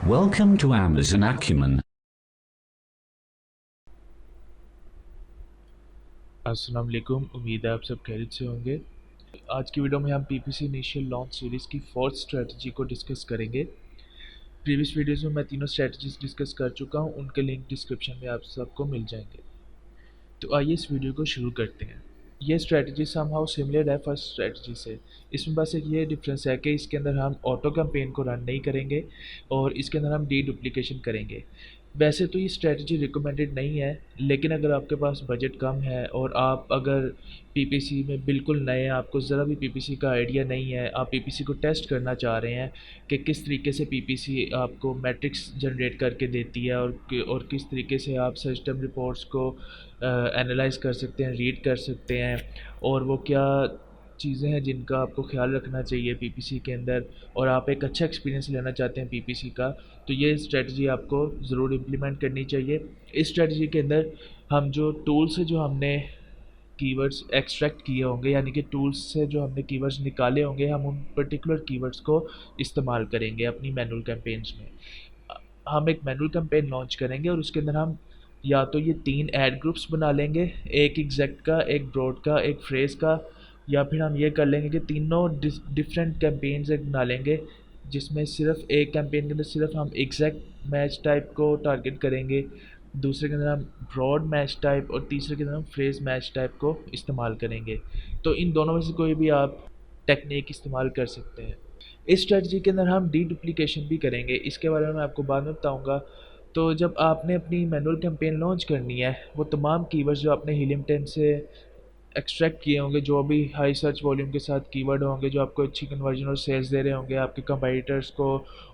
Welcome to Amazon Acumen. अस्सलाम वालेकुम। उम्मीद है आप सब खैरियत से होंगे। आज की वीडियो में हम पीपीसी इनिशियल लॉन्च सीरीज़ की फोर्थ स्ट्रेटजी को डिस्कस करेंगे। प्रीवियस वीडियोस में मैं तीनों स्ट्रेटजीज डिस्कस कर चुका हूं, उनके लिंक डिस्क्रिप्शन में आप सबको मिल जाएंगे। तो आइए इस वीडियो को शुरू करते हैं। ये स्ट्रेटजी समहाउ सिमिलर है फर्स्ट स्ट्रेटजी से। इसमें बस एक ये डिफरेंस है कि इसके अंदर हम ऑटो कैंपेन को रन नहीं करेंगे और इसके अंदर हम डी डुप्लीकेशन करेंगे। वैसे तो ये स्ट्रेटजी रिकमेंडेड नहीं है, लेकिन अगर आपके पास बजट कम है और आप अगर पीपीसी में बिल्कुल नए हैं, आपको ज़रा भी पीपीसी का आइडिया नहीं है, आप पीपीसी को टेस्ट करना चाह रहे हैं कि किस तरीके से पीपीसी आपको मैट्रिक्स जनरेट करके देती है और किस तरीके से आप सिस्टम रिपोर्ट्स को एनालाइज कर सकते हैं, रीड कर सकते हैं, और वो क्या चीज़ें हैं जिनका आपको ख्याल रखना चाहिए पीपीसी के अंदर, और आप एक अच्छा एक्सपीरियंस लेना चाहते हैं पीपीसी का, तो ये स्ट्रेटजी आपको ज़रूर इम्प्लीमेंट करनी चाहिए। इस स्ट्रेटजी के अंदर हम जो टूल से जो हमने कीवर्ड्स एक्सट्रैक्ट किए होंगे, यानी कि टूल्स से जो हमने कीवर्ड्स निकाले होंगे, हम उन पर्टिकुलर कीवर्ड्स को इस्तेमाल करेंगे अपनी मैनुअल कैंपेन्स में। हम एक मैनुअल कैंपेन लॉन्च करेंगे और उसके अंदर हम या तो ये 3 ऐड ग्रुप्स बना लेंगे, एक एग्जैक्ट का, एक ब्रॉड का, एक फ्रेज़ का, या फिर हम ये कर लेंगे कि तीनों डिफरेंट कैंपेन्स एक बना लेंगे, जिसमें सिर्फ एक कैंपेन के अंदर सिर्फ हम एग्जैक्ट मैच टाइप को टारगेट करेंगे, दूसरे के अंदर हम ब्रॉड मैच टाइप, और तीसरे के अंदर हम फ्रेज़ मैच टाइप को इस्तेमाल करेंगे। तो इन दोनों में से कोई भी आप टेक्निक इस्तेमाल कर सकते हैं। इस स्ट्रेटजी के अंदर हम डी डुप्लीकेशन भी करेंगे, इसके बारे में मैं आपको बाद में बताऊंगा। तो जब आपने अपनी मैनुअल कैंपेन लॉन्च करनी है, वो तमाम कीवर्ड्स जो आपने हीलियम 10 से एक्सट्रैक्ट किए होंगे, जो भी हाई सर्च वॉल्यूम के साथ कीवर्ड होंगे, जो आपको अच्छी कन्वर्जन और सेल्स दे रहे होंगे आपके कंपाइटर्स को,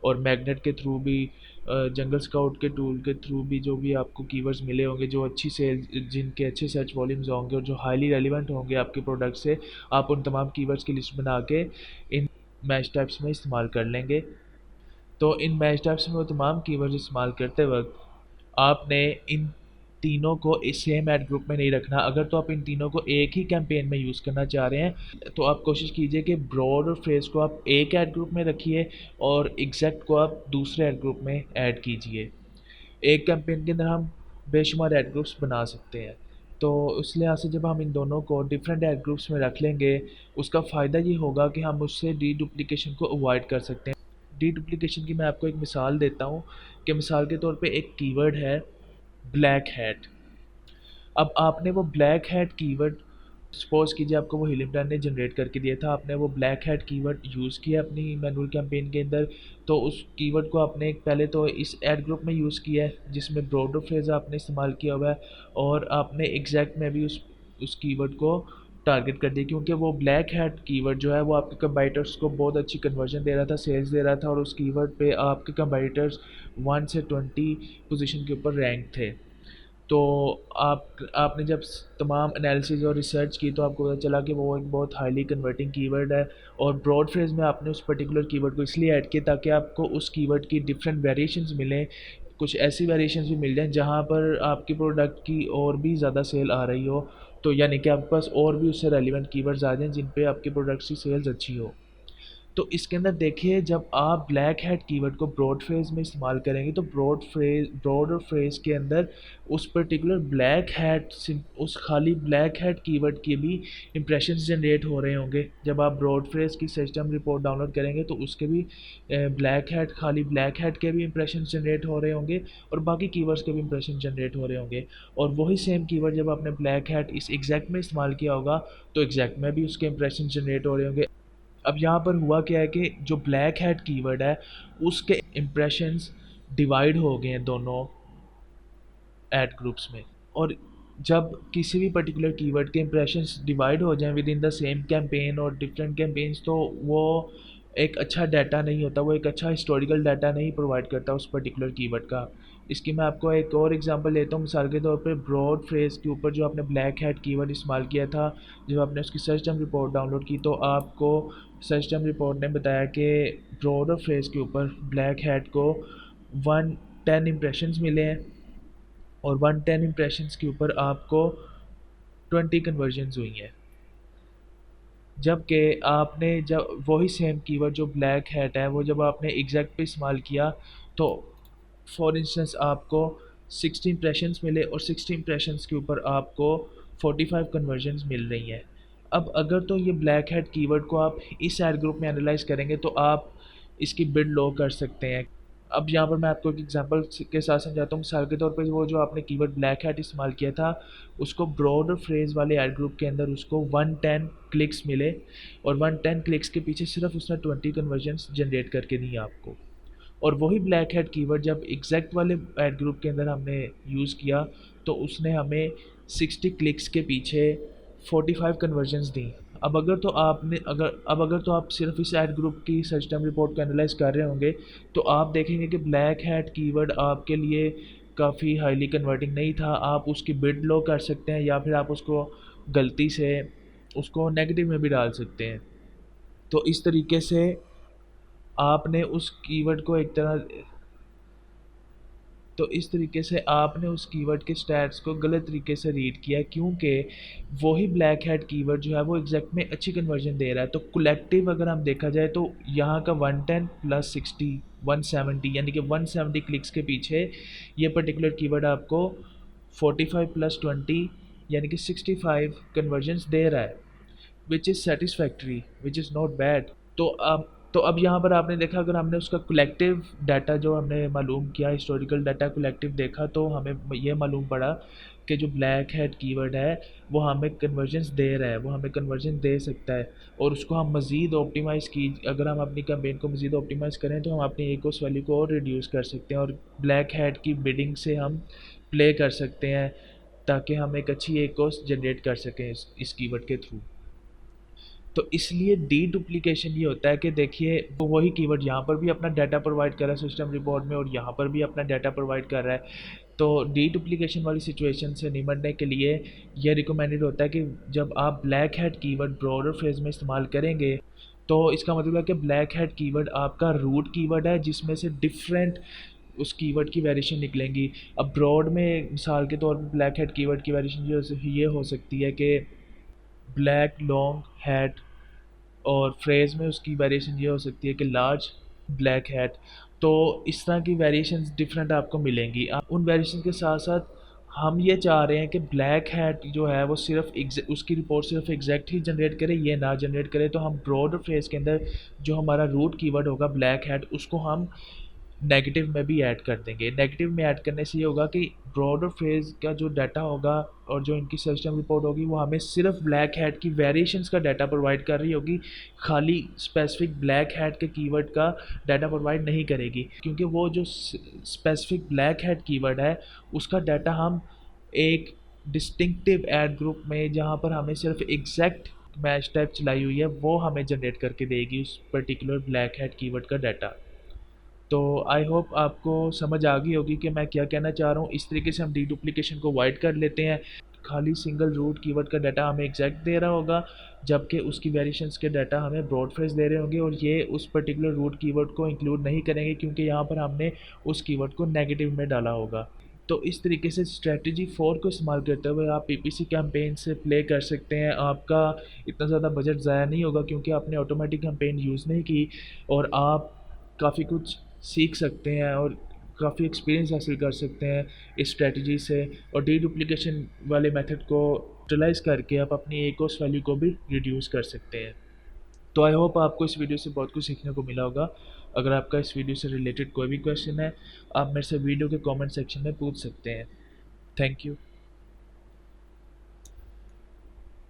और मैग्नेट के थ्रू भी, जंगल स्काउट के टूल के थ्रू भी जो भी आपको कीवर्ड्स मिले होंगे, जो अच्छी सेल्स, जिनके अच्छे सर्च वॉल्यूम्स होंगे और जो हाईली रेलिवेंट होंगे आपके प्रोडक्ट से, आप उन तमाम कीवर्ड्स की लिस्ट बना के इन मैच टाइप्स में इस्तेमाल कर लेंगे। तो इन मैच टाइप्स में वो तमाम कीवर्ड्स इस्तेमाल करते वक्त आपने इन तीनों को इस सेम ऐड ग्रुप में नहीं रखना। अगर तो आप इन तीनों को एक ही कैंपेन में यूज़ करना चाह रहे हैं, तो आप कोशिश कीजिए कि ब्रॉड और फ्रेज को आप एक ऐड ग्रुप में रखिए और एग्जैक्ट को आप दूसरे ऐड ग्रुप में ऐड कीजिए। एक कैंपेन के अंदर हम बेशुमार ऐड ग्रुप्स बना सकते हैं, तो उस लिहाज से जब हम इन दोनों को डिफरेंट ऐड ग्रुप्स में रख लेंगे, उसका फ़ायदा ये होगा कि हम उससे डी डुप्लीकेशन को अवॉइड कर सकते हैं। डी डुप्लीकेशन की मैं आपको एक मिसाल देता हूँ कि मिसाल के तौर पे एक कीवर्ड है ब्लैक हैट। अब आपने वो ब्लैक हैट कीवर्ड, सपोज़ कीजिए आपको वो हिलिप्टन ने जनरेट करके दिया था, आपने वो ब्लैक हैट कीवर्ड यूज़ किया अपनी मैनुअल कैंपेन के अंदर, तो उस कीवर्ड को आपने पहले तो इस ऐड ग्रुप में यूज़ किया है जिसमें ब्रॉडर फ्रेज आपने इस्तेमाल किया हुआ है, और आपने एग्जैक्ट में भी उस कीवर्ड को टारगेट कर दिया, क्योंकि वो ब्लैक हैट कीवर्ड जो है वो आपके कंबाइटर्स को बहुत अच्छी कन्वर्जन दे रहा था, सेल्स दे रहा था, और उस कीवर्ड पे आपके कंबाइटर्स 1 से 20 पोजीशन के ऊपर रैंक थे। तो आपने जब तमाम एनालिसिस और रिसर्च की, तो आपको पता चला कि वो एक बहुत हाईली कन्वर्टिंग कीवर्ड है, और ब्रॉड फ्रेज में आपने उस पर्टिकुलर कीवर्ड को इसलिए ऐड किया ताकि आपको उस कीवर्ड की डिफरेंट वेरिएशंस मिलें, कुछ ऐसी वेरिएशंस भी मिल जाएं जहां पर आपकी प्रोडक्ट की और भी ज़्यादा सेल आ रही हो, तो यानी कि आपके पास और भी उससे रेलिवेंट कीवर्ड्स आ जाएं जिन पे आपकी प्रोडक्ट्स की सेल्स अच्छी हो। तो इसके अंदर देखिए, जब आप ब्लैक हैट कीवर्ड को ब्रॉड फ्रेज में इस्तेमाल करेंगे, तो ब्रॉड और फ्रेज के अंदर उस पर्टिकुलर ब्लैक हैट, उस खाली ब्लैक हैट कीवर्ड के भी इंप्रेशंस जनरेट हो रहे होंगे। जब आप ब्रॉड फ्रेज की सिस्टम रिपोर्ट डाउनलोड करेंगे, तो उसके भी ब्लैक हैट, खाली ब्लैक हैट के भी इंप्रेशन जनरेट हो रहे होंगे, और बाकी कीवर्ड्स के भी इंप्रेशन जनरेट हो रहे होंगे। और वही सेम कीवर्ड जब आपने ब्लैक हैट इस एग्जैक्ट में इस्तेमाल किया होगा, तो एग्जैक्ट में भी उसके इंप्रेशन जनरेट हो रहे होंगे। अब यहाँ पर हुआ क्या है कि जो ब्लैक हैट कीवर्ड है, उसके इम्प्रेशंस डिवाइड हो गए हैं दोनों ऐड ग्रुप्स में। और जब किसी भी पर्टिकुलर कीवर्ड के इंप्रेशंस डिवाइड हो जाएं with in the same campaign और डिफरेंट कैंपेन्स, तो वो एक अच्छा डाटा नहीं होता, वो एक अच्छा हिस्टोरिकल डाटा नहीं प्रोवाइड करता उस पर्टिकुलर कीवर्ड का। इसकी मैं आपको एक और एग्जांपल लेता हूँ। मिसाल के तौर पे ब्रॉड फ्रेज के ऊपर जो आपने ब्लैक हैट कीवर्ड इस्तेमाल किया था, जब आपने उसकी सर्च टर्म रिपोर्ट डाउनलोड की, तो आपको सर्च टर्म रिपोर्ट ने बताया कि ब्रॉड और फ्रेज के ऊपर ब्लैक हैट को 110 इम्प्रेशंस मिले हैं, और 110 इम्प्रेशंस के ऊपर आपको 20 कन्वर्जन्स हुई हैं। जबकि आपने जब वही सेम कीवर्ड जो ब्लैक हैट है, वो जब आपने एग्जैक्ट पे इस्तेमाल किया, तो फॉर इंस्टेंस आपको 60 इंप्रेशंस मिले और 60 इंप्रेशंस के ऊपर आपको 45 कन्वर्जन्स मिल रही हैं। अब अगर तो ये ब्लैक हेड कीवर्ड को आप इस एड ग्रुप में एनालाइज करेंगे तो आप इसकी बिड लो कर सकते हैं। अब यहाँ पर मैं आपको एक एग्जांपल के साथ समझाता हूँ। मिसाल के तौर पे वो जो आपने कीवर्ड ब्लैक हैट इस्तेमाल किया था, उसको ब्रॉडर फ्रेज वाले एड ग्रुप के अंदर उसको 110 क्लिक्स मिले और 110 क्लिक्स के पीछे सिर्फ उसने 20 कन्वर्जन्स जनरेट करके दिए आपको। और वही ब्लैक हेड कीवर्ड जब एग्जैक्ट वाले एड ग्रुप के अंदर हमने यूज़ किया तो उसने हमें 60 क्लिक्स के पीछे 45 कन्वर्जन्स दी। अब अगर तो आप सिर्फ इस ऐड ग्रुप की सर्च टर्म रिपोर्ट को एनालाइज कर रहे होंगे तो आप देखेंगे कि ब्लैक हैट कीवर्ड आपके लिए काफ़ी हाईली कन्वर्टिंग नहीं था। आप उसकी बिड लो कर सकते हैं या फिर आप उसको गलती से उसको नेगेटिव में भी डाल सकते हैं। तो इस तरीके से आपने उस कीवर्ड को एक तरह तो इस तरीके से आपने उस कीवर्ड के स्टैट्स को गलत तरीके से रीड किया, क्योंकि वही ब्लैक हैट कीवर्ड जो है वो एग्जैक्ट में अच्छी कन्वर्जन दे रहा है। तो कलेक्टिव अगर हम देखा जाए तो यहाँ का 110 प्लस 60 170 यानी कि 170 क्लिक्स के पीछे ये पर्टिकुलर कीवर्ड आपको 45 प्लस 20 यानी कि 65 कन्वर्जन्स दे रहा है, which is satisfactory, which is not bad. तो अब यहाँ पर आपने देखा, अगर हमने उसका कलेक्टिव डाटा जो हमने मालूम किया, हिस्टोरिकल डाटा कलेक्टिव देखा, तो हमें ये मालूम पड़ा कि जो ब्लैक हेड कीवर्ड है वो हमें कन्वर्जन्स दे रहा है, वो हमें कन्वर्जन दे सकता है। और उसको हम मज़ीद ऑप्टिमाइज़ की अगर हम अपनी कैंपेन को मज़ीद ऑप्टिमाइज़ करें तो हम अपनी इकोस वैल्यू को और रिड्यूस कर सकते हैं और ब्लैक हेड की बिडिंग से हम प्ले कर सकते हैं ताकि हम एक अच्छी इकोस जनरेट कर सकें इस कीवर्ड के थ्रू। तो इसलिए डी डुप्लीकेशन ये होता है कि देखिए वो वही कीवर्ड यहाँ पर भी अपना डाटा प्रोवाइड कर रहा है सिस्टम रिपोर्ट में और यहाँ पर भी अपना डाटा प्रोवाइड कर रहा है। तो डी डुप्लीकेशन वाली सिचुएशन से निपटने के लिए यह रिकमेंडेड होता है कि जब आप black head keyword broader phrase में इस्तेमाल करेंगे तो इसका मतलब है कि ब्लैक हेड कीवर्ड आपका रूट कीवर्ड है जिसमें से डिफरेंट उस कीवर्ड की वेरिएशन निकलेंगी। अब ब्रॉड में मिसाल के तौर पर ब्लैक हेड कीवर्ड की वेरिएशन ये हो सकती है कि ब्लैक लॉन्ग हैट, और फ्रेज़ में उसकी वेरिएशन ये हो सकती है कि लार्ज ब्लैक हैट। तो इस तरह की वेरिएशंस डिफरेंट आपको मिलेंगी। आप उन वेरिएशन के साथ साथ हम ये चाह रहे हैं कि ब्लैक हैट जो है वो सिर्फ उसकी रिपोर्ट सिर्फ एग्जैक्ट ही जनरेट करे, ये ना जनरेट करे। तो हम ब्रॉड फ्रेज के अंदर जो हमारा रूट कीवर्ड होगा ब्लैक हैट, उसको हम नेगेटिव में भी ऐड कर देंगे। नेगेटिव में ऐड करने से ये होगा कि ब्रॉडर फ्रेज का जो डाटा होगा और जो इनकी सिस्टम रिपोर्ट होगी वो हमें सिर्फ ब्लैक हैट की वेरिएशंस का डाटा प्रोवाइड कर रही होगी, खाली स्पेसिफिक ब्लैक हैट के कीवर्ड का डाटा प्रोवाइड नहीं करेगी। क्योंकि वो जो स्पेसिफिक ब्लैक हैट कीवर्ड है उसका डाटा हम एक डिस्टिंक्टिव ऐड ग्रुप में, जहाँ पर हमें सिर्फ एग्जैक्ट मैच टाइप चलाई हुई है, वो हमें जनरेट करके देगी उस पर्टिकुलर ब्लैक हैट कीवर्ड का डाटा। तो आई होप आपको समझ आ गई होगी कि मैं क्या कहना चाह रहा हूँ। इस तरीके से हम डी डुप्लीकेशन को अवॉइड कर लेते हैं। खाली सिंगल रूट कीवर्ड का डाटा हमें एग्जैक्ट दे रहा होगा, जबकि उसकी वेरिएशंस के डाटा हमें ब्रॉड फ्रेज दे रहे होंगे और ये उस पर्टिकुलर रूट कीवर्ड को इंक्लूड नहीं करेंगे क्योंकि यहाँ पर हमने उस कीवर्ड को नेगेटिव में डाला होगा। तो इस तरीके से स्ट्रेटजी 4 को इस्तेमाल करते हुए आप पीपीसी कैंपेन से प्ले कर सकते हैं। आपका इतना ज़्यादा बजट ज़ाया नहीं होगा क्योंकि आपने ऑटोमेटिक कैंपेन यूज़ नहीं की और आप काफ़ी कुछ सीख सकते हैं और काफ़ी एक्सपीरियंस हासिल कर सकते हैं इस स्ट्रेटजी से। और डी डुप्लीकेशन वाले मेथड को यूटिलाइज़ करके आप अपनी एकोस वैल्यू को भी रिड्यूस कर सकते हैं। तो आई होप आपको इस वीडियो से बहुत कुछ सीखने को मिला होगा। अगर आपका इस वीडियो से रिलेटेड कोई भी क्वेश्चन है आप मेरे से वीडियो के कमेंट सेक्शन में पूछ सकते हैं। Thank you.